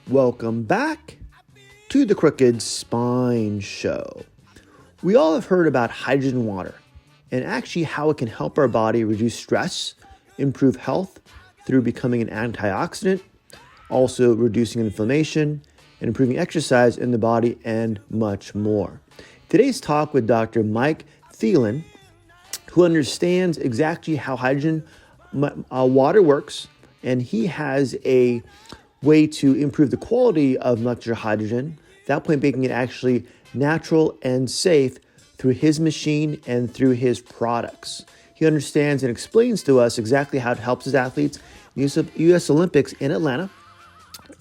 Welcome back to the Crooked Spine Show. We all have heard about hydrogen water and actually how it can help our body reduce stress, improve health through becoming an antioxidant, also reducing inflammation and improving exercise in the body, and much more. Today's talk with Dr. Mike Thielen, who understands exactly how hydrogen water works, and he has a way to improve the quality of molecular hydrogen, that point making it actually natural and safe through his machine and through his products. He understands and explains to us exactly how it helps his athletes in the U.S. Olympics in Atlanta,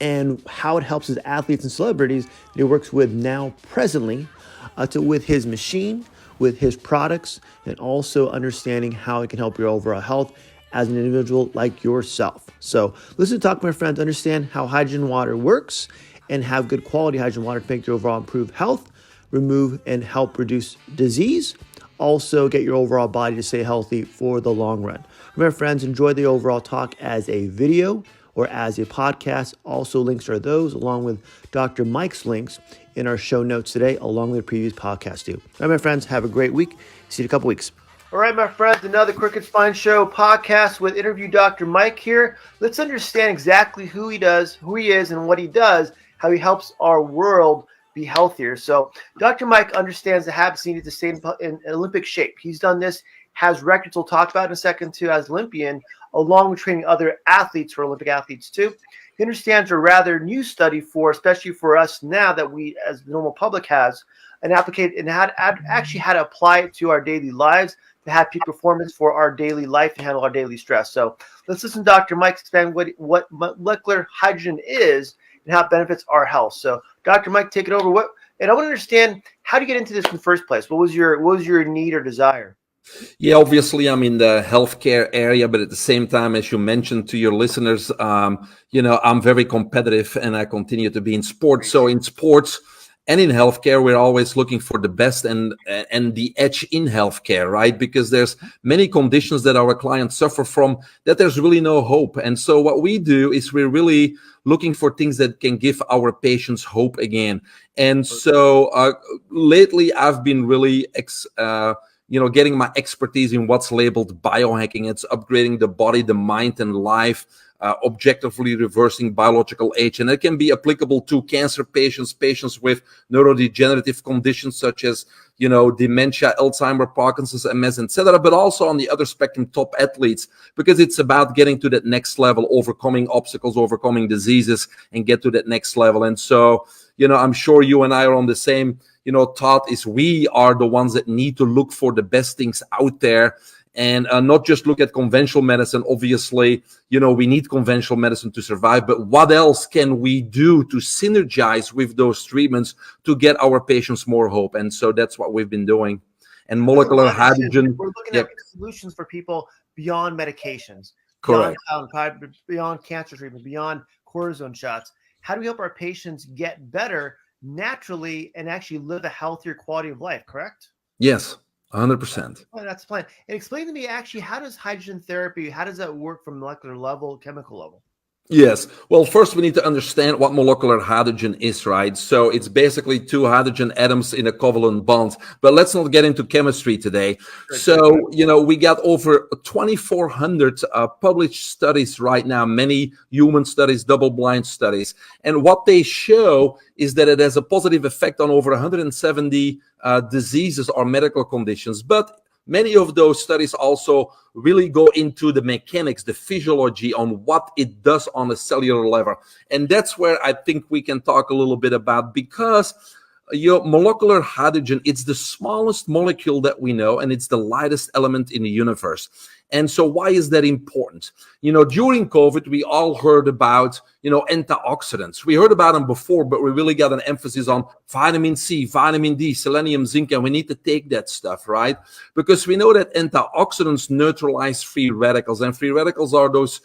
and how it helps his athletes and celebrities that he works with now presently with his machine, with his products, and also understanding how it can help your overall health as an individual like yourself. So listen to talk, my friends, understand how hydrogen water works and have good quality hydrogen water to make your overall improve health, remove and help reduce disease, also get your overall body to stay healthy for the long run. Remember, friends, enjoy the overall talk as a video or as a podcast. Also, links are those, along with Dr. Mike's links in our show notes today, along with the previous podcast too. All right, my friends, have a great week. See you in a couple weeks. All right, my friends, another Crooked Spine Show podcast with interview Dr. Mike here. Let's understand exactly who he is, and what he does, how he helps our world be healthier. So Dr. Mike understands the habits needed to stay in Olympic shape. He's done this, has records we'll talk about in a second too as Olympian, along with training other athletes for Olympic athletes too. He understands a rather new study especially for us now that we as the normal public has, and actually how to apply it to our daily lives to have peak performance for our daily life and handle our daily stress. So let's listen to Dr. Mike explain what molecular hydrogen is and how it benefits our health. So Dr. Mike, take it over. And I want to understand, how do you get into this in the first place? What was your need or desire? Yeah, obviously I'm in the healthcare area, but at the same time, as you mentioned to your listeners, I'm very competitive and I continue to be in sports. So in sports and in healthcare, we're always looking for the best and the edge in healthcare, right? Because there's many conditions that our clients suffer from that there's really no hope. And so what we do is we're really looking for things that can give our patients hope again. And so lately I've been really getting my expertise in what's labeled biohacking. It's upgrading the body, the mind, and life, objectively reversing biological age. And it can be applicable to cancer patients with neurodegenerative conditions such as, dementia, Alzheimer, Parkinson's, MS, etc., but also on the other spectrum, top athletes, because it's about getting to that next level, overcoming obstacles, overcoming diseases, and get to that next level. And so, I'm sure you and I are on the same thought, is we are the ones that need to look for the best things out there and not just look at conventional medicine. Obviously, we need conventional medicine to survive, but what else can we do to synergize with those treatments to get our patients more hope? And so that's what we've been doing. And molecular hydrogen. We're looking at solutions for people beyond medications, correct, beyond cancer treatment, beyond cortisone shots. How do we help our patients get better naturally and actually live a healthier quality of life, correct? Yes, 100%. Oh, that's the plan. And explain to me actually, how does hydrogen therapy, how does that work from molecular level, chemical level? Yes. Well, first we need to understand what molecular hydrogen is, right? So it's basically two hydrogen atoms in a covalent bond. But let's not get into chemistry today. So, we got over 2,400 published studies right now, many human studies, double-blind studies. And what they show is that it has a positive effect on over 170 diseases or medical conditions. But many of those studies also really go into the mechanics, the physiology on what it does on a cellular level. And that's where I think we can talk a little bit about, because your molecular hydrogen, it's the smallest molecule that we know, and it's the lightest element in the universe. And so why is that important? During COVID, we all heard about, antioxidants. We heard about them before, but we really got an emphasis on vitamin C, vitamin D, selenium, zinc, and we need to take that stuff, right? Because we know that antioxidants neutralize free radicals, and free radicals are those,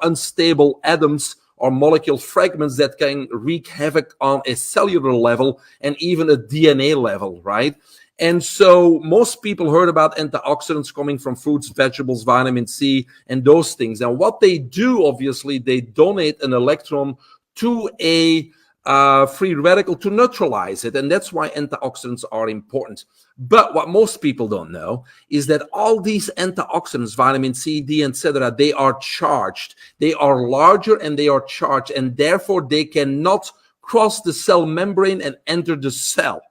unstable atoms or molecule fragments that can wreak havoc on a cellular level and even a DNA level, right? And so most people heard about antioxidants coming from fruits, vegetables, vitamin C, and those things. And what they do, obviously, they donate an electron to a free radical to neutralize it. And that's why antioxidants are important. But what most people don't know is that all these antioxidants, vitamin C, D, etc., they are charged. They are larger and they are charged, and therefore they cannot cross the cell membrane and enter the cell.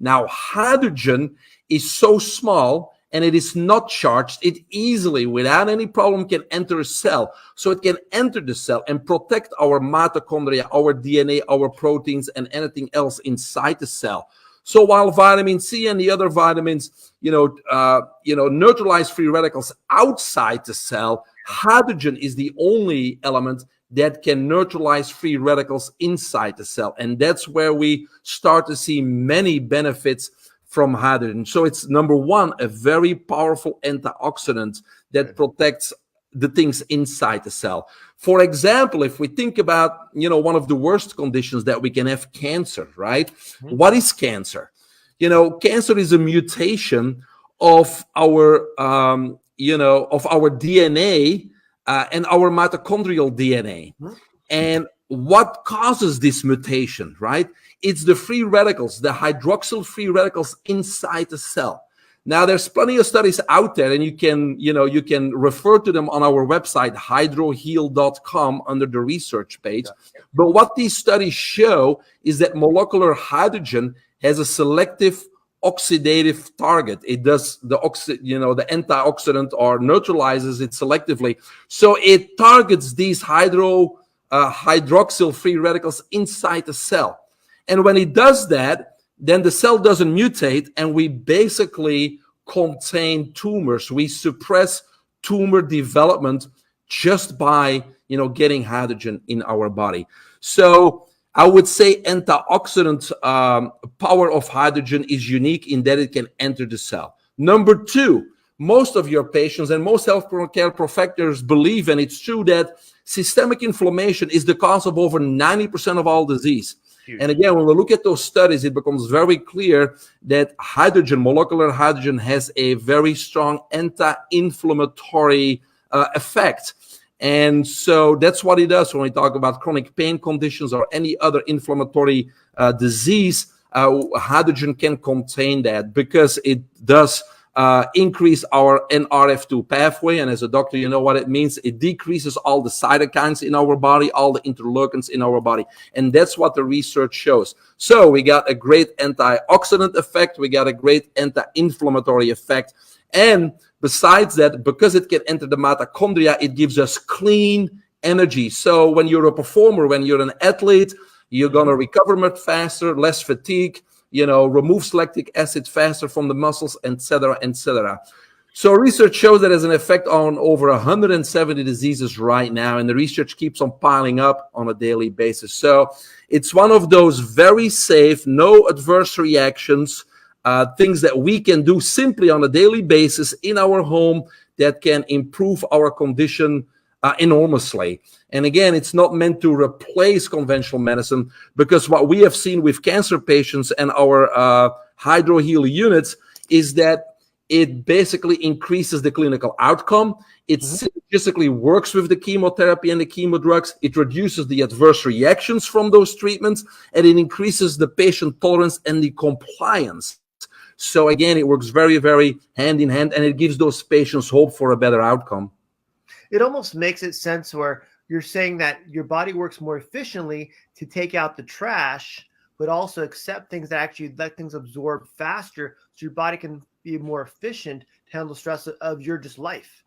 Now, hydrogen is so small and it is not charged. It easily, without any problem, can enter a cell. So it can enter the cell and protect our mitochondria, our DNA, our proteins, and anything else inside the cell. So while vitamin C and the other vitamins, neutralize free radicals outside the cell, hydrogen is the only element that can neutralize free radicals inside the cell. And that's where we start to see many benefits from hydrogen. So it's, number one, a very powerful antioxidant that protects the things inside the cell. For example, if we think about, one of the worst conditions that we can have, cancer, right? Mm-hmm. What is cancer? Cancer is a mutation of our, of our DNA, and our mitochondrial DNA. Mm-hmm. And what causes this mutation, right? It's the free radicals, the hydroxyl free radicals inside the cell. Now, there's plenty of studies out there, and you can refer to them on our website, hydroheal.com, under the research page. Yeah. But what these studies show is that molecular hydrogen has a selective oxidative target. It does the antioxidant, or neutralizes it selectively. So it targets these hydroxyl free radicals inside the cell. And when it does that, then the cell doesn't mutate, and we basically contain tumors. We suppress tumor development just by, getting hydrogen in our body. So I would say antioxidant power of hydrogen is unique in that it can enter the cell. Number two, most of your patients and most healthcare professionals believe, and it's true, that systemic inflammation is the cause of over 90% of all disease. Huge. And again, when we look at those studies, it becomes very clear that hydrogen, molecular hydrogen, has a very strong anti-inflammatory effect. And so that's what it does when we talk about chronic pain conditions or any other inflammatory disease. Hydrogen can contain that because it does increase our NRF2 pathway. And as a doctor, you know what it means. It decreases all the cytokines in our body, all the interleukins in our body. And that's what the research shows. So we got a great antioxidant effect. We got a great anti-inflammatory effect. And besides that, because it can enter the mitochondria, it gives us clean energy. So when you're a performer, when you're an athlete, you're going to recover much faster, less fatigue, remove lactic acid faster from the muscles, etc., etc. So research shows that it has an effect on over 170 diseases right now, and the research keeps on piling up on a daily basis. So it's one of those very safe, no adverse reactions, things that we can do simply on a daily basis in our home that can improve our condition enormously. And again, it's not meant to replace conventional medicine, because what we have seen with cancer patients and our HydroHeal units is that it basically increases the clinical outcome. It synergistically works with the chemotherapy and the chemo drugs. It reduces the adverse reactions from those treatments, and it increases the patient tolerance and the compliance. So again, it works very, very hand in hand, and it gives those patients hope for a better outcome. It almost makes it sense where you're saying that your body works more efficiently to take out the trash, but also accept things that actually let things absorb faster, so your body can be more efficient to handle stress of your just life.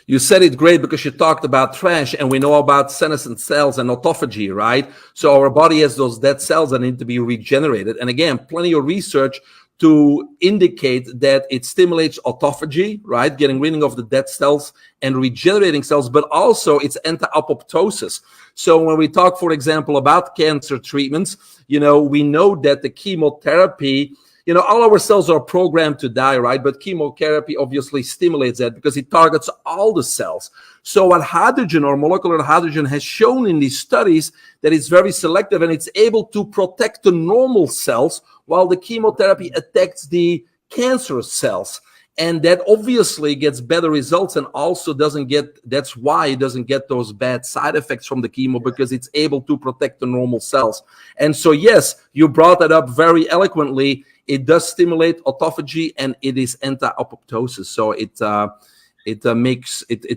You said it great, because you talked about trash, and we know about senescent cells and autophagy, right? So our body has those dead cells that need to be regenerated. And again, plenty of research to indicate that it stimulates autophagy, right? Getting rid of the dead cells and regenerating cells, but also it's anti-apoptosis. So when we talk, for example, about cancer treatments, we know that the chemotherapy, all our cells are programmed to die, right? But chemotherapy obviously stimulates that because it targets all the cells. So what hydrogen, or molecular hydrogen, has shown in these studies, that it's very selective and it's able to protect the normal cells, while the chemotherapy attacks the cancerous cells. And that obviously gets better results, and also that's why it doesn't get those bad side effects from the chemo, because it's able to protect the normal cells. And so, yes, you brought that up very eloquently. It does stimulate autophagy, and it is anti-apoptosis. So it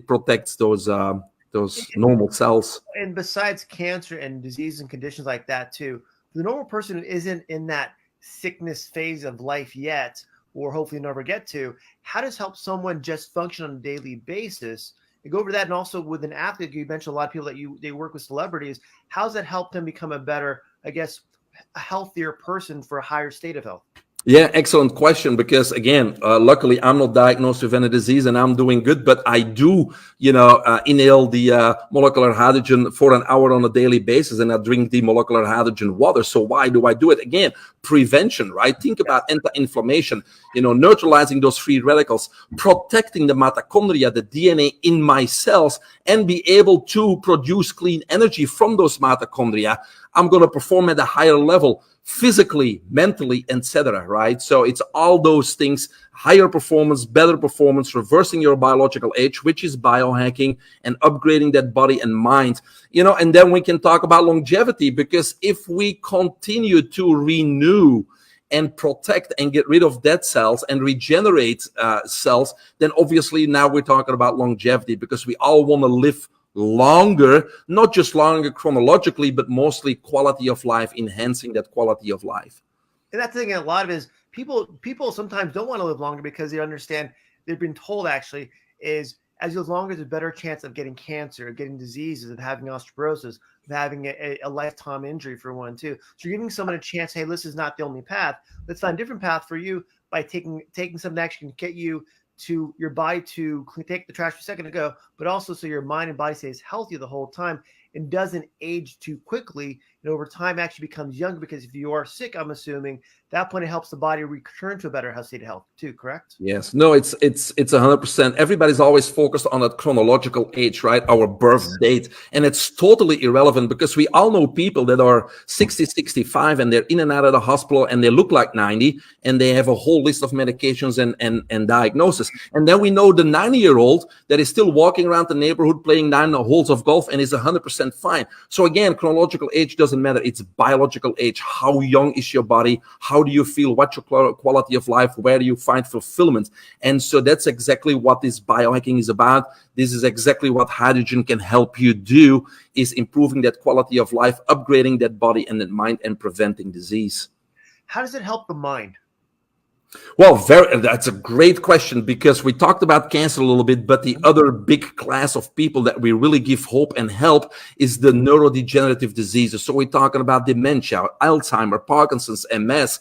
protects those normal cells. And besides cancer and disease and conditions like that too, the normal person who isn't in that sickness phase of life yet, or hopefully never get to, how does help someone just function on a daily basis? And go over that, and also with an athlete, you mentioned a lot of people that they work with celebrities. How does that help them become a better, I guess, a healthier person for a higher state of health? Yeah, excellent question. Because again, luckily I'm not diagnosed with any disease and I'm doing good, but I do, inhale the molecular hydrogen for an hour on a daily basis, and I drink the molecular hydrogen water. So why do I do it? Again, prevention, right? Think about anti-inflammation, neutralizing those free radicals, protecting the mitochondria, the DNA in my cells, and be able to produce clean energy from those mitochondria. I'm going to perform at a higher level, physically, mentally, etc. Right? So it's all those things: higher performance, better performance, reversing your biological age, which is biohacking, and upgrading that body and mind. And then we can talk about longevity, because if we continue to renew and protect and get rid of dead cells and regenerate cells, then obviously now we're talking about longevity, because we all want to live longer, not just longer chronologically, but mostly quality of life, enhancing that quality of life. And that's the thing, a lot of it is people sometimes don't want to live longer because they understand, they've been told actually, is as you live longer, there's a better chance of getting cancer, of getting diseases, of having osteoporosis, of having a lifetime injury for one too. So you're giving someone a chance, hey, this is not the only path. Let's find a different path for you by taking some action to get you to your body to take the trash a second ago, but also so your mind and body stays healthy the whole time and doesn't age too quickly, and over time actually becomes younger. Because if you are sick, I'm assuming that point it helps the body return to a better state of health too, correct? Yes. No, it's 100%. Everybody's always focused on that chronological age, right? Our birth date. And it's totally irrelevant, because we all know people that are 60, 65, and they're in and out of the hospital, and they look like 90, and they have a whole list of medications and diagnosis. And then we know the 90-year-old that is still walking around the neighborhood playing 9 holes of golf and is 100% fine. So again, chronological age doesn't matter. It's biological age. How young is your body? How do you feel? What's your quality of life? Where do you find fulfillment? And so that's exactly what this biohacking is about. This is exactly what hydrogen can help you do, is improving that quality of life, upgrading that body and that mind, and preventing disease. How does it help the mind? Well, that's a great question, because we talked about cancer a little bit, but the other big class of people that we really give hope and help is the neurodegenerative diseases. So we're talking about dementia, Alzheimer, Parkinson's, MS,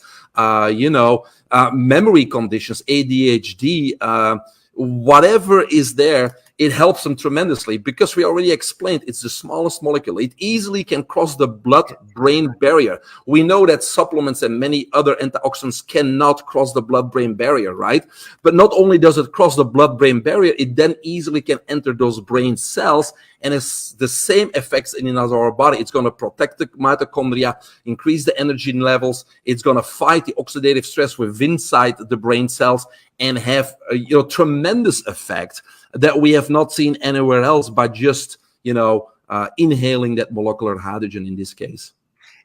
memory conditions, ADHD, whatever is there. It helps them tremendously, because we already explained it's the smallest molecule. It easily can cross the blood-brain barrier. We know that supplements and many other antioxidants cannot cross the blood-brain barrier, right? But not only does it cross the blood-brain barrier, it then easily can enter those brain cells, and it's the same effects in our body. It's going to protect the mitochondria, increase the energy levels. It's going to fight the oxidative stress within inside the brain cells, and have tremendous effect that we have not seen anywhere else by just inhaling that molecular hydrogen in this case.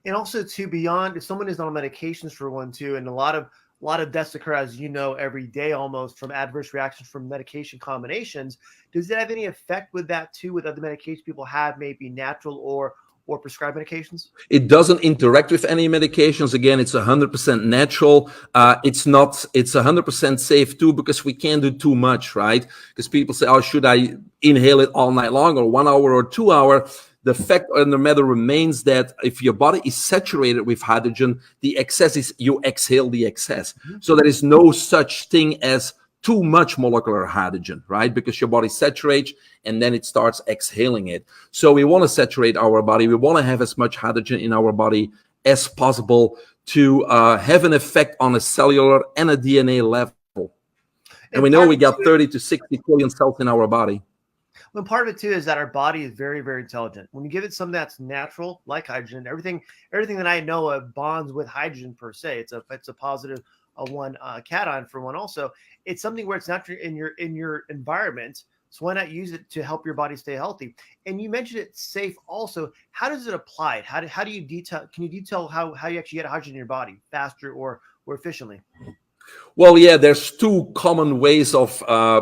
And also too, beyond, if someone is on medications for one too, and a lot of deaths occur, as you know, every day almost, from adverse reactions from medication combinations. Does it have any effect with that too, with other medications people have, maybe natural or prescribed medications? It doesn't interact with any medications. Again, it's 100% natural. It's 100% safe too, because we can't do too much, right? Because people say, oh, should I inhale it all night long, or 1 hour or 2 hour? The fact of the matter remains that if your body is saturated with hydrogen, the excess is you exhale the excess. So there is no such thing as too much molecular hydrogen, right? Because your body saturates and then it starts exhaling it. So we want to saturate our body. We want to have as much hydrogen in our body as possible to have an effect on a cellular and a DNA level. And we know we got 30 to 60 trillion cells in our body. Well, part of it too is that our body is very, very intelligent. When you give it something that's natural, like hydrogen, everything that I know of bonds with hydrogen per se. It's a positive one cation for one also. It's something where it's not in your environment. So why not use it to help your body stay healthy? And you mentioned it's safe also. How does it apply? How do you detail? Can you detail how you actually get hydrogen in your body faster or efficiently? Well, yeah, there's two common ways of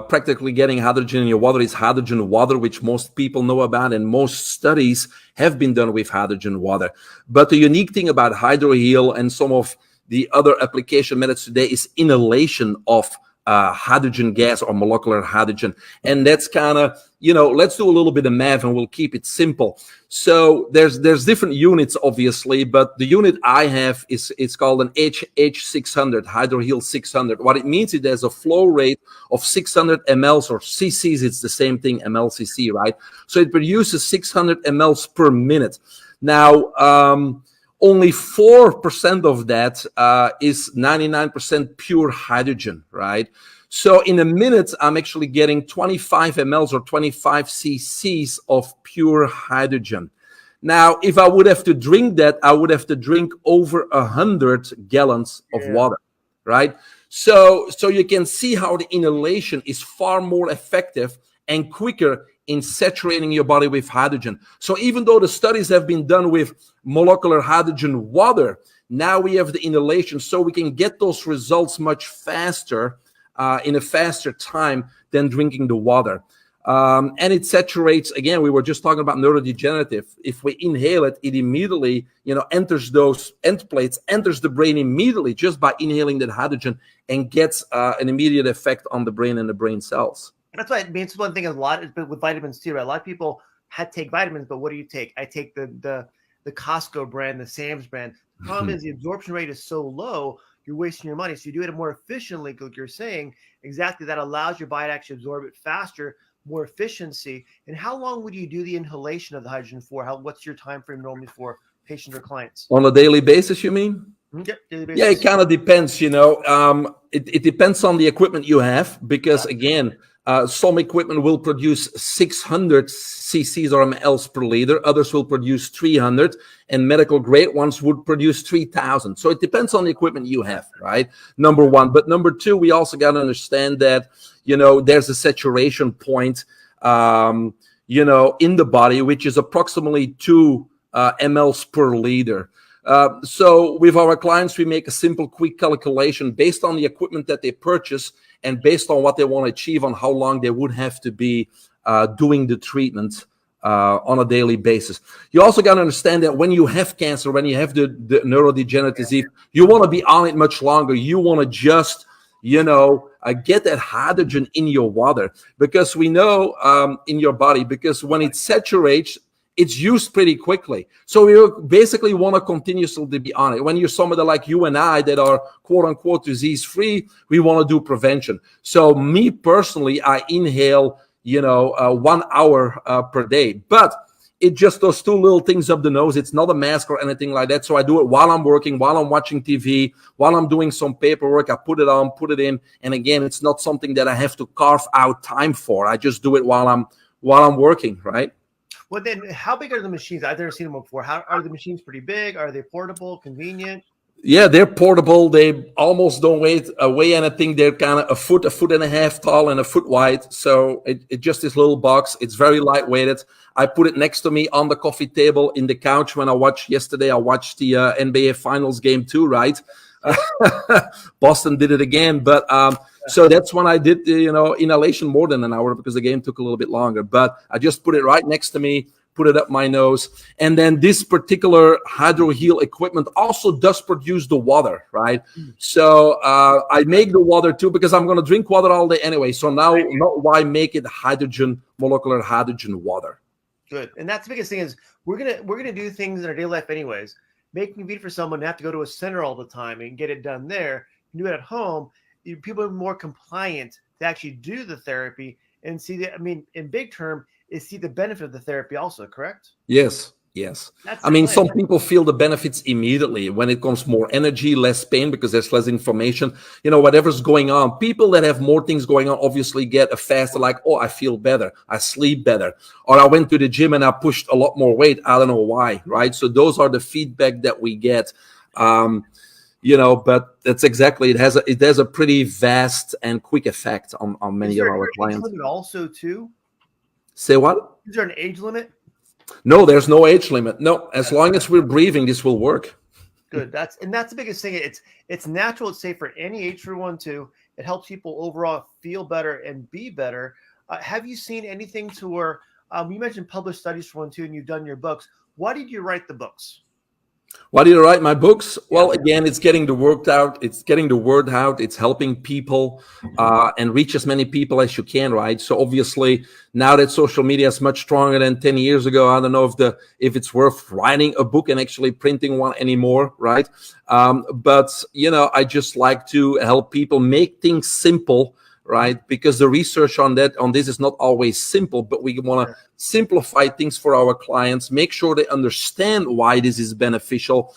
practically getting hydrogen in your water. Is hydrogen water, which most people know about, and most studies have been done with hydrogen water. But the unique thing about HydroHeal and some of the other application methods today is inhalation of hydrogen gas or molecular hydrogen. And that's kind of, let's do a little bit of math and we'll keep it simple. So there's different units, obviously, but the unit I have it's called an HH600, HydroHeal 600. What it means is there's a flow rate of 600 mLs or cc's. It's the same thing, mlcc, right? So it produces 600 mLs per minute. Now, only 4% of that is 99% pure hydrogen, right? So in a minute, I'm actually getting 25 mLs or 25 cc's of pure hydrogen. Now, if I would have to drink that, I would have to drink over 100 gallons of water, right? So you can see how the inhalation is far more effective and quicker in saturating your body with hydrogen. So even though the studies have been done with molecular hydrogen water, now we have the inhalation, so we can get those results much faster, in a faster time than drinking the water. And it saturates, again, we were just talking about neurodegenerative. If we inhale it, it immediately, enters those end plates, enters the brain immediately just by inhaling that hydrogen, and gets an immediate effect on the brain and the brain cells. That's why it means one thing a lot with vitamins too, right? A lot of people take vitamins, but what do you take? I take the Costco brand, the Sam's brand. The problem is the absorption rate is so low, you're wasting your money. So you do it more efficiently, like you're saying, exactly, that allows your body to actually absorb it faster, more efficiency. And how long would you do the inhalation of the hydrogen for? What's your time frame normally for patients or clients? On a daily basis, you mean? Yep, daily basis. Yeah, it kind of depends, it depends on the equipment you have, because again, some equipment will produce 600 cc's or mLs per liter. Others will produce 300, and medical grade ones would produce 3,000. So it depends on the equipment you have, right? Number one. But number two, we also got to understand that, there's a saturation point, in the body, which is approximately 2 mLs per liter. So with our clients, we make a simple, quick calculation based on the equipment that they purchase and based on what they want to achieve, on how long they would have to be doing the treatment on a daily basis. You also got to understand that when you have cancer, when you have the neurodegenerative disease, you want to be on it much longer. You want to just, get that hydrogen in your water, because we know in your body, because when it saturates, it's used pretty quickly. So we basically want to continuously be on it. When you're somebody like you and I that are quote unquote disease-free, we want to do prevention. So me personally, I inhale, 1 hour per day, but it just those 2 little things up the nose. It's not a mask or anything like that. So I do it while I'm working, while I'm watching TV, while I'm doing some paperwork. I put it on, put it in. And again, it's not something that I have to carve out time for. I just do it while I'm working, right? Well, then, how big are the machines? I've never seen them before. How are the machines? Pretty big? Are they portable? Convenient? Yeah, they're portable. They almost don't weigh anything. They're kind of a foot and a half tall, and a foot wide. So it just this little box. It's very lightweighted. I put it next to me on the coffee table in the couch when I watched yesterday. I watched the NBA Finals game too, right? Boston did it again, but so that's when I did the inhalation more than an hour, because the game took a little bit longer. But I just put it right next to me, put it up my nose, and then this particular HydroHeal equipment also does produce the water, right? So I make the water too, because I'm going to drink water all day anyway. So now, not why make it molecular hydrogen water? Good, and that's the biggest thing is we're gonna do things in our daily life anyways. Making it convenient for someone to have to go to a center all the time and get it done there. You do it at home. People are more compliant to actually do the therapy and see that. I mean, in big term, is see the benefit of the therapy also, correct? Yes. I mean, some people feel the benefits immediately when it comes more energy, less pain, because there's less inflammation, whatever's going on. People that have more things going on obviously get a faster, like, oh, I feel better, I sleep better, or I went to the gym and I pushed a lot more weight. I don't know why, right? So those are the feedback that we get. But that's exactly, it has a pretty vast and quick effect on many of our clients. Is there an age limit also too? Say what? Is there an age limit? No, there's no age limit. No, as long as we're breathing, this will work. Good. That's the biggest thing. It's natural. It's safe for any age for one too. It helps people overall feel better and be better. Have you seen anything to where you mentioned published studies for one too, and you've done your books? Why did you write the books? Why did I write my books? Well, again, it's getting the word out. It's getting the word out. It's helping people and reach as many people as you can, right? So obviously, now that social media is much stronger than 10 years ago, I don't know if it's worth writing a book and actually printing one anymore, right? But I just like to help people make things simple, right? Because the research on this is not always simple, but we want to simplify things for our clients, make sure they understand why this is beneficial,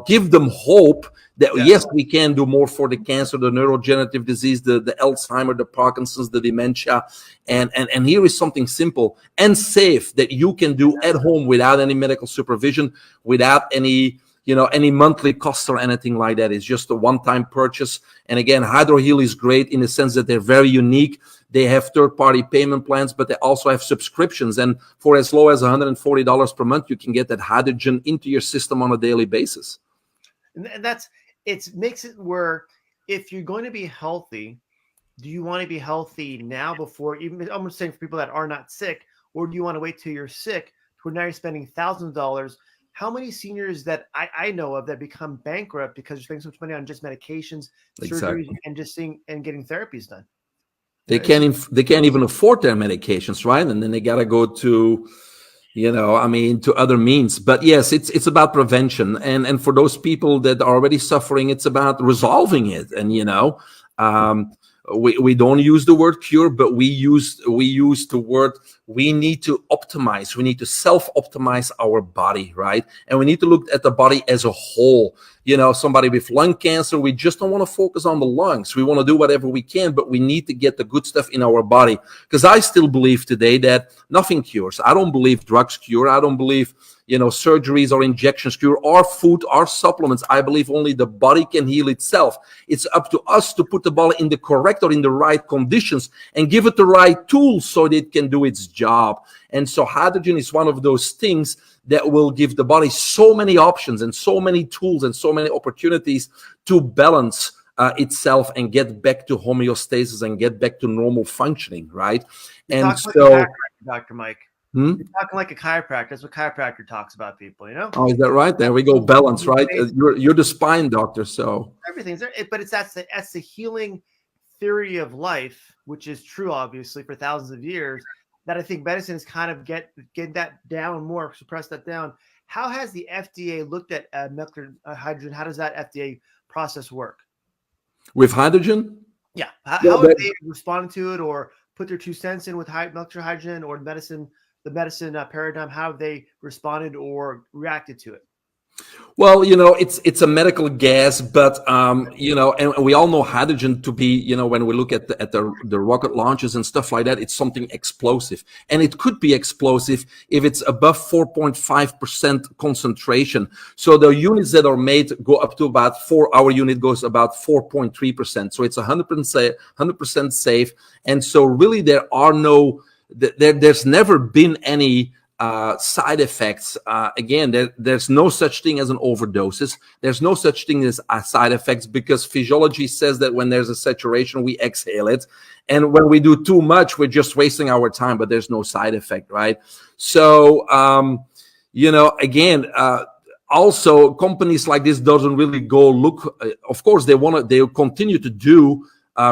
give them hope that yes, we can do more for the cancer, the neurodegenerative disease, the Alzheimer, the Parkinson's, the dementia. And here is something simple and safe that you can do at home without any medical supervision, without any monthly costs or anything like that. It's just a one-time purchase. And again, HydroHeal is great in the sense that they're very unique. They have third-party payment plans, but they also have subscriptions. And for as low as $140 per month, you can get that hydrogen into your system on a daily basis. And it makes it where if you're going to be healthy, do you want to be healthy now before, even I'm saying for people that are not sick, or do you want to wait till you're sick where now you're spending thousands of dollars? How many seniors that I know of that become bankrupt because they're spending so much money on just medications, surgeries, and just getting therapies done? They can't even afford their medications, right? And then they gotta go to, to other means. But yes, it's about prevention, and for those people that are already suffering, it's about resolving it. And we don't use the word cure, but we use the word, we need to optimize. We need to self-optimize our body, right? And we need to look at the body as a whole. Somebody with lung cancer, we just don't want to focus on the lungs. We want to do whatever we can, but we need to get the good stuff in our body. Because I still believe today that nothing cures. I don't believe drugs cure. I don't believe surgeries or injections cure, or food or supplements. I believe only the body can heal itself. It's up to us to put the body in the correct or in the right conditions and give it the right tools so that it can do its job. And so hydrogen is one of those things that will give the body so many options and so many tools and so many opportunities to balance itself and get back to homeostasis and get back to normal functioning, right? And so, Dr. Mike, you're talking like a chiropractor. That's what chiropractor talks about, people, Oh, is that right? There we go. Balance, right? You're the spine doctor, so everything's there. But that's the healing theory of life, which is true, obviously, for thousands of years. That I think medicine is kind of get that down more, suppress that down. How has the FDA looked at molecular hydrogen? How does that FDA process work? With hydrogen? Yeah. How have they responded to it or put their 2 cents in with molecular hydrogen or the medicine paradigm? How have they responded or reacted to it? Well, it's a medical gas, but and we all know hydrogen to be, when we look at the rocket launches and stuff like that, it's something explosive, and it could be explosive if it's above 4.5% concentration. So the units that are made go up to about our unit goes about 4.3%. So it's 100% safe, and so really there's never been any side effects. Again, there's no such thing as an overdoses. There's no such thing as side effects because physiology says that when there's a saturation, we exhale it. And when we do too much, we're just wasting our time, but there's no side effect, right? So, again, also companies like this doesn't really go look, of course, they'll continue to do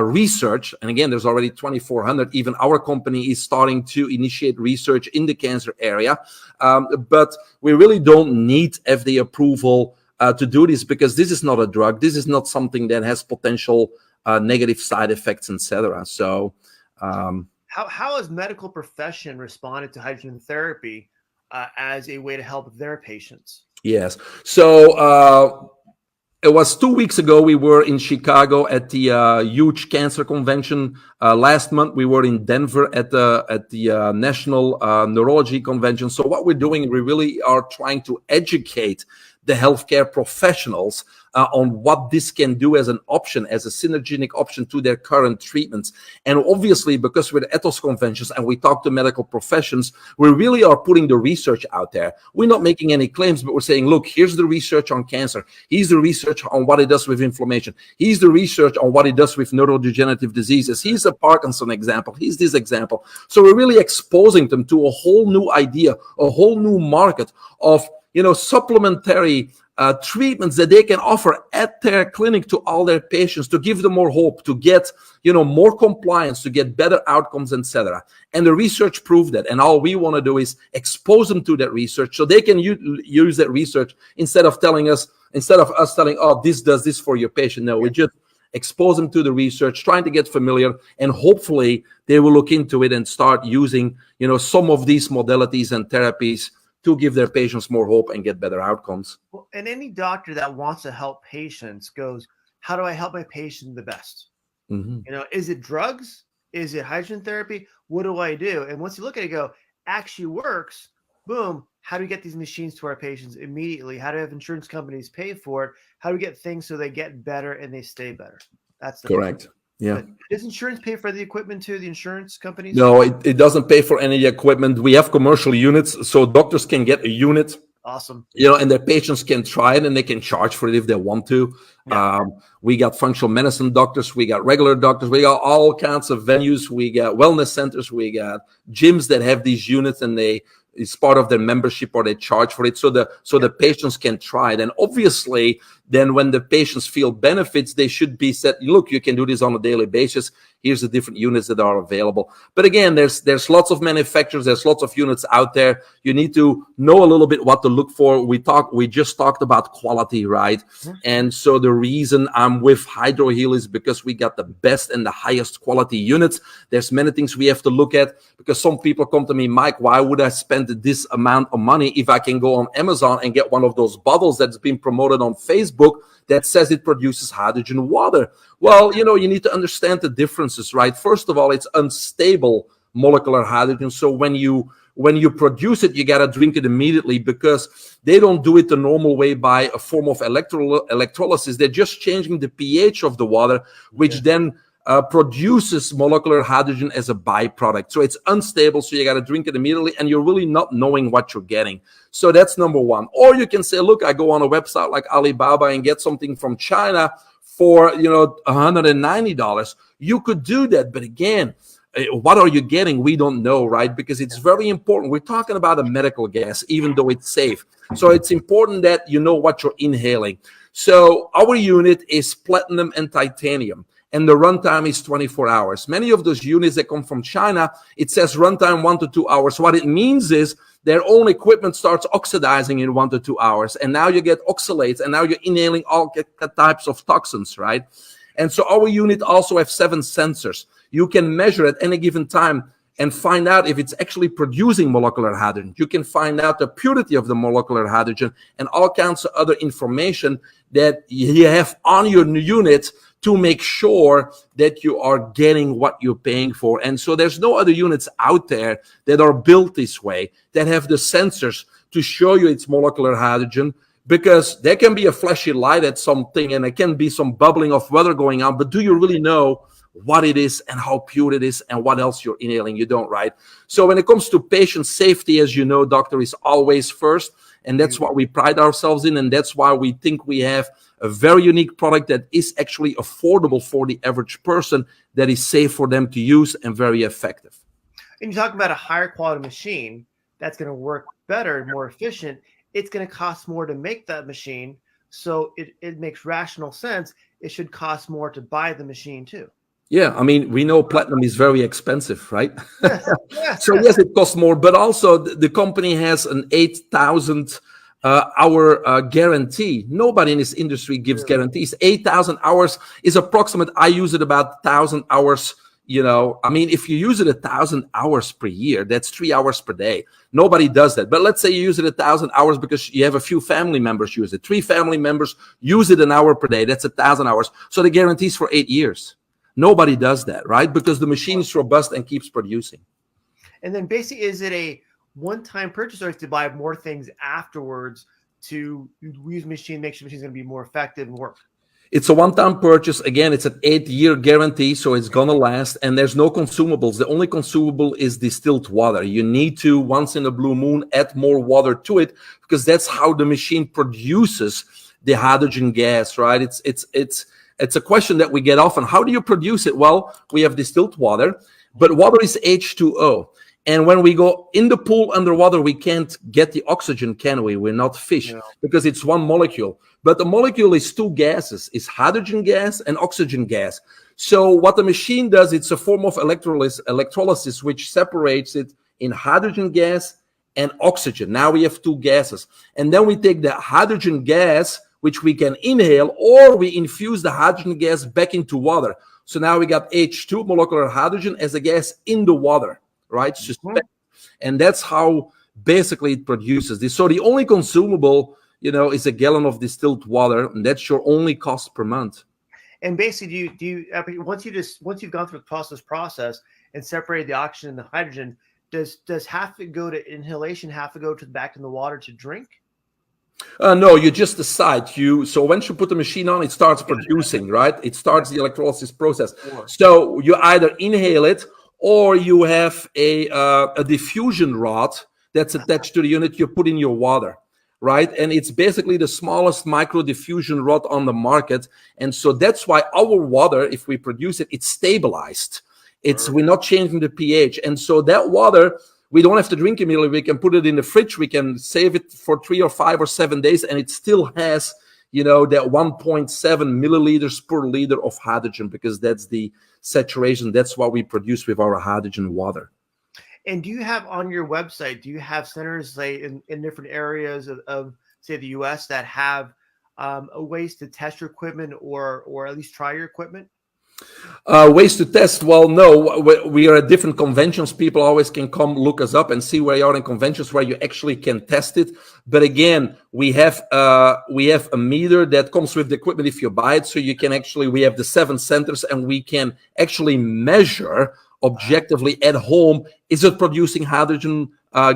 research, and again, there's already 2,400. Even our company is starting to initiate research in the cancer area, but we really don't need FDA approval to do this because this is not a drug. This is not something that has potential negative side effects, etc. So, how has medical profession responded to hydrogen therapy as a way to help their patients? Yes, so. It was 2 weeks ago. We were in Chicago at the huge cancer convention. Last month, we were in Denver at the National Neurology Convention. So what we're doing, we really are trying to educate the healthcare professionals on what this can do as an option, as a synergistic option to their current treatments. And obviously, because we're ethos conventions and we talk to medical professions, we really are putting the research out there. We're not making any claims, but we're saying, look, here's the research on cancer. Here's the research on what it does with inflammation. Here's the research on what it does with neurodegenerative diseases. Here's a Parkinson example. Here's this example. So we're really exposing them to a whole new idea, a whole new market of, supplementary treatments that they can offer at their clinic to all their patients, to give them more hope, to get, more compliance, to get better outcomes, etc. And the research proved that. And all we want to do is expose them to that research so they can use that research instead of us telling, oh, this does this for your patient. No, we just expose them to the research, trying to get familiar, and hopefully they will look into it and start using, some of these modalities and therapies to give their patients more hope and get better outcomes. Well, and any doctor that wants to help patients goes, how do I help my patient the best? Mm-hmm. Is it drugs? Is it hydrogen therapy? What do I do? And once you look at it, go, actually works, boom. How do we get these machines to our patients immediately? How do we have insurance companies pay for it? How do we get things so they get better and they stay better? That's the correct. Point. Yeah. But does insurance pay for the equipment too, the insurance companies? No, it doesn't pay for any equipment. We have commercial units, so doctors can get a unit. Awesome. And their patients can try it and they can charge for it if they want to. Yeah. We got functional medicine doctors. We got regular doctors. We got all kinds of venues. We got wellness centers. We got gyms that have these units and it's part of their membership or they charge for it. So the patients can try it. And obviously, then when the patients feel benefits, they should be said, look, you can do this on a daily basis. Here's the different units that are available. But again, there's lots of manufacturers. There's lots of units out there. You need to know a little bit what to look for. We just talked about quality, right? Mm-hmm. And so the reason I'm with HydroHeal is because we got the best and the highest quality units. There's many things we have to look at because some people come to me, Mike, why would I spend this amount of money if I can go on Amazon and get one of those bottles that's been promoted on Facebook that says it produces hydrogen water? Well, you need to understand the differences, right? First of all, it's unstable molecular hydrogen. So when you produce it, you got to drink it immediately because they don't do it the normal way by a form of electrolysis. They're just changing the pH of the water, which then produces molecular hydrogen as a byproduct. So it's unstable, so you got to drink it immediately, and you're really not knowing what you're getting. So that's number one. Or you can say, look, I go on a website like Alibaba and get something from China for, $190. You could do that. But again, what are you getting? We don't know, right? Because it's very important. We're talking about a medical gas, even though it's safe. So it's important that you know what you're inhaling. So our unit is platinum and titanium, and the runtime is 24 hours. Many of those units that come from China, it says runtime 1 to 2 hours. What it means is their own equipment starts oxidizing in 1 to 2 hours, and now you get oxalates, and now you're inhaling all types of toxins, right? And so our unit also has 7 sensors. You can measure at any given time and find out if it's actually producing molecular hydrogen. You can find out the purity of the molecular hydrogen and all kinds of other information that you have on your unit to make sure that you are getting what you're paying for. And so there's no other units out there that are built this way, that have the sensors to show you it's molecular hydrogen, because there can be a flashy light at something and there can be some bubbling of water going on, but do you really know what it is and how pure it is and what else you're inhaling? You don't, right? So when it comes to patient safety, as you know, doctor, is always first. And that's what we pride ourselves in. And that's why we think we have a very unique product that is actually affordable for the average person, that is safe for them to use and very effective. And you talk about a higher quality machine that's going to work better and more efficient. It's going to cost more to make that machine. So it makes rational sense. It should cost more to buy the machine too. Yeah, I mean, we know platinum is very expensive, right? So yes, it costs more, but also the company has an 8,000 hour guarantee. Nobody in this industry gives guarantees. 8,000 hours is approximate. I use it about 1,000 hours. I mean, if you use it 1,000 hours per year, that's 3 hours per day. Nobody does that. But let's say you use it 1,000 hours because you have a few family members use it. 3 family members use it an hour per day. That's 1,000 hours. So the guarantee is for 8 years. Nobody does that, right? Because the machine is robust and keeps producing. And then basically, is it a one-time purchase or is to buy more things afterwards to use machine, make sure the machine's going to be more effective and work? It's a one-time purchase. Again, it's an 8-year guarantee, so it's gonna last. And there's no consumables. The only consumable is distilled water. You need to, once in a blue moon, add more water to it, because that's how the machine produces the hydrogen gas, right? It's a question that we get often. How do you produce it? Well, we have distilled water, but water is H2O. And when we go in the pool underwater, we can't get the oxygen, can we? We're not fish, because it's one molecule. But the molecule is two gases. It's hydrogen gas and oxygen gas. So what the machine does, it's a form of electrolysis, which separates it in hydrogen gas and oxygen. Now we have two gases. And then we take the hydrogen gas, which we can inhale, or we infuse the hydrogen gas back into water. So now we got H2, molecular hydrogen, as a gas in the water, right? And that's how basically it produces this. So the only consumable, is a gallon of distilled water, and that's your only cost per month. And basically, do you once you've gone through the process and separated the oxygen and the hydrogen, does half it go to inhalation, half it go back in the water to drink? No, you just decide. So once you put the machine on, it starts producing, right? It starts the electrolysis process. So you either inhale it, or you have a diffusion rod that's attached to the unit you put in your water, right? And it's basically the smallest micro diffusion rod on the market. And so that's why our water, if we produce it, it's stabilized. We're not changing the pH. And so that water, we don't have to drink immediately. We can put it in the fridge. We can save it for 3 or 5 or 7 days, and it still has, that 1.7 milliliters per liter of hydrogen, because that's the saturation. That's what we produce with our hydrogen water. And do you have on your website, do you have centers, say, in different areas of say, the U.S. that have ways to test your equipment or at least try your equipment? Ways to test? Well, no, we are at different conventions. People always can come look us up and see where you are in conventions where you actually can test it. But again, we have a meter that comes with the equipment if you buy it. So we have the 7 centers, and we can actually measure objectively at home. Is it producing hydrogen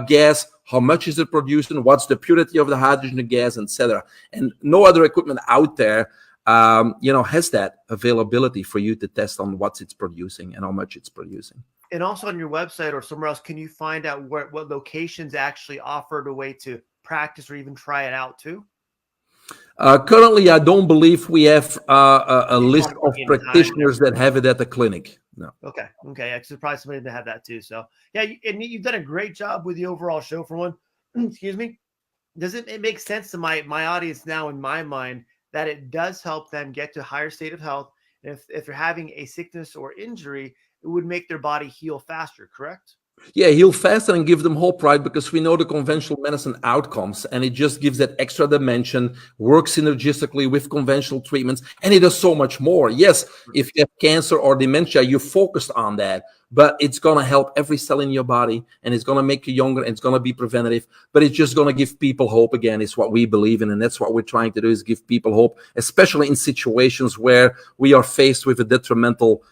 gas? How much is it producing? What's the purity of the hydrogen gas, etc.? And no other equipment out there has that availability for you to test on what it's producing and how much it's producing. And also on your website or somewhere else, can you find out what locations actually offered a way to practice or even try it out too? Currently, I don't believe we have a list of practitioners that have it at the clinic. No. Okay. I surprised somebody to have that too. So yeah, and you've done a great job with the overall show for one. Excuse me. Does it make sense to my audience now, in my mind, that it does help them get to a higher state of health? And if they're having a sickness or injury, it would make their body heal faster, correct? Yeah, heal faster and give them hope, right? Because we know the conventional medicine outcomes, and it just gives that extra dimension, works synergistically with conventional treatments, and it does so much more. Yes, if you have cancer or dementia, you're focused on that, but it's going to help every cell in your body, and it's going to make you younger, and it's going to be preventative, but it's just going to give people hope again. It's what we believe in, and that's what we're trying to do, is give people hope, especially in situations where we are faced with a detrimental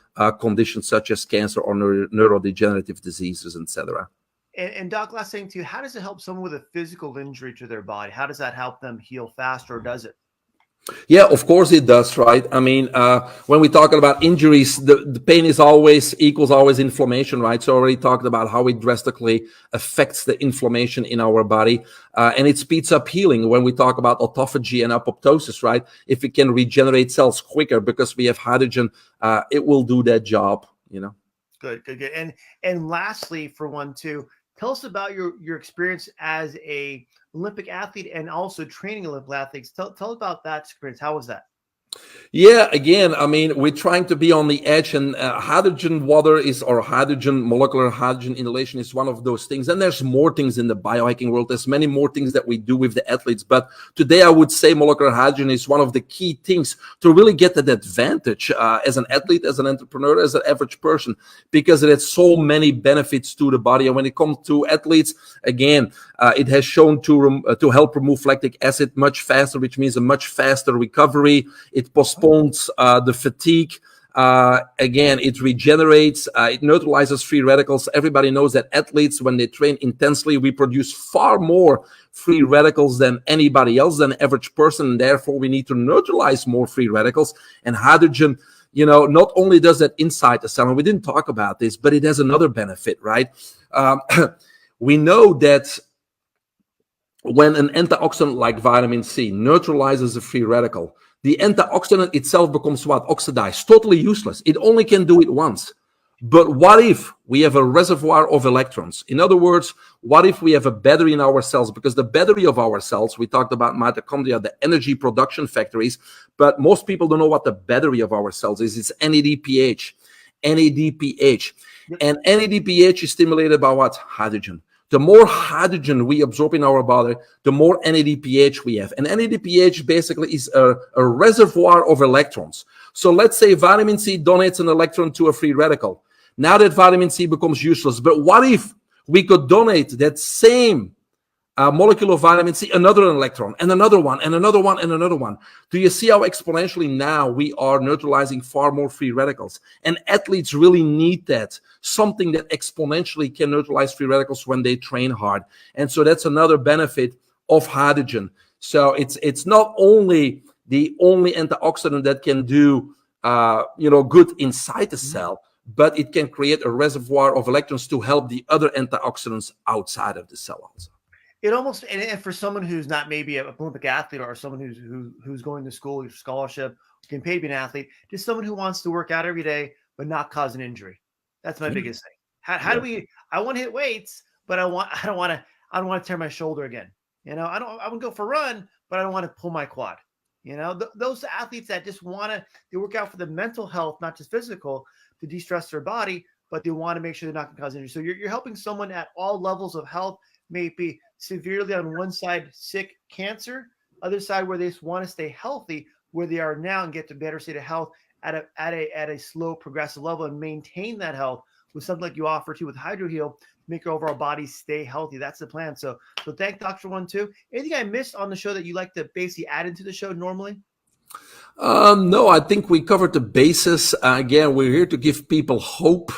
conditions such as cancer or neurodegenerative diseases, etc. And Doc, last thing too, how does it help someone with a physical injury to their body? How does that help them heal faster, or does it? Yeah, of course it does, right? I mean, when we talk about injuries, the pain is equals always inflammation, right? So I already talked about how it drastically affects the inflammation in our body, and it speeds up healing. When we talk about autophagy and apoptosis, right? If it can regenerate cells quicker because we have hydrogen, it will do that job, Good. And lastly, for one too, tell us about your experience as a Olympic athlete and also training Olympic athletes. Tell about that experience. How was that? Yeah, again, I mean, we're trying to be on the edge, and hydrogen water or molecular hydrogen inhalation is one of those things. And there's more things in the biohacking world. There's many more things that we do with the athletes. But today I would say molecular hydrogen is one of the key things to really get that advantage as an athlete, as an entrepreneur, as an average person, because it has so many benefits to the body. And when it comes to athletes, again, it has shown to help remove lactic acid much faster, which means a much faster recovery. It postpones the fatigue. Again, it regenerates, it neutralizes free radicals. Everybody knows that athletes, when they train intensely, we produce far more free radicals than anybody else, than the average person. And therefore, we need to neutralize more free radicals. And hydrogen, not only does that inside the cell, and we didn't talk about this, but it has another benefit, right? We know that when an antioxidant like vitamin C neutralizes a free radical, the antioxidant itself becomes what? Oxidized, totally useless. It only can do it once. But what if we have a reservoir of electrons? In other words, what if we have a battery in our cells? Because the battery of our cells, we talked about mitochondria, the energy production factories, but most people don't know what the battery of our cells is. It's NADPH. NADPH. And NADPH is stimulated by what? Hydrogen. The more hydrogen we absorb in our body, the more NADPH we have. And NADPH basically is a reservoir of electrons. So let's say vitamin C donates an electron to a free radical. Now that vitamin C becomes useless. But what if we could donate that same molecule of vitamin C, another electron, and another one, and another one, and another one? Do you see how exponentially now we are neutralizing far more free radicals? And athletes really need that, something that exponentially can neutralize free radicals when they train hard. And so that's another benefit of hydrogen. So it's not only the only antioxidant that can do good inside the cell, but it can create a reservoir of electrons to help the other antioxidants outside of the cell also. It almost, and for someone who's not maybe an Olympic athlete, or someone who's going to school, scholarship, getting paid to be an athlete, just someone who wants to work out every day but not cause an injury. That's my biggest thing. How do we? I want to hit weights, but I don't want to tear my shoulder again. I would go for a run, but I don't want to pull my quad. Those athletes that just they work out for the mental health, not just physical, to de-stress their body, but they want to make sure they're not going to cause injury. So you're helping someone at all levels of health, maybe severely on one side, sick, cancer, other side where they just want to stay healthy where they are now and get to better state of health at a slow, progressive level and maintain that health with something like you offer to with HydroHeal to make your overall body stay healthy. That's the plan. So thank Dr. 12. Anything I missed on the show that you like to basically add into the show normally? No, I think we covered the basis. Again, we're here to give people hope.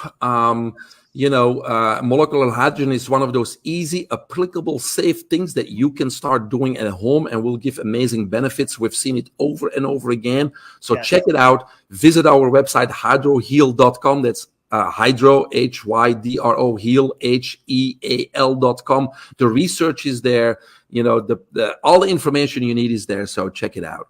Molecular hydrogen is one of those easy, applicable, safe things that you can start doing at home and will give amazing benefits. We've seen it over and over again. So check it out. Visit our website, hydroheal.com. That's hydro, Hydro, heal, HEAL.com. The research is there. All the information you need is there. So check it out.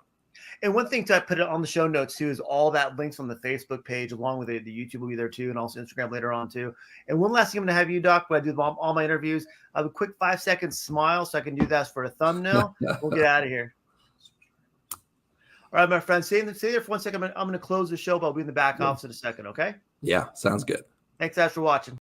And one thing to put it on the show notes too is all that links on the Facebook page, along with the YouTube will be there too, and also Instagram later on too. And one last thing I'm going to have you, Doc, when I do all my interviews, I have a quick 5-second smile so I can do that for a thumbnail. We'll get out of here. All right, my friend, stay there for 1 second. I'm going to close the show, but I'll be in the back office in a second, okay? Yeah, sounds good. Thanks, guys, for watching.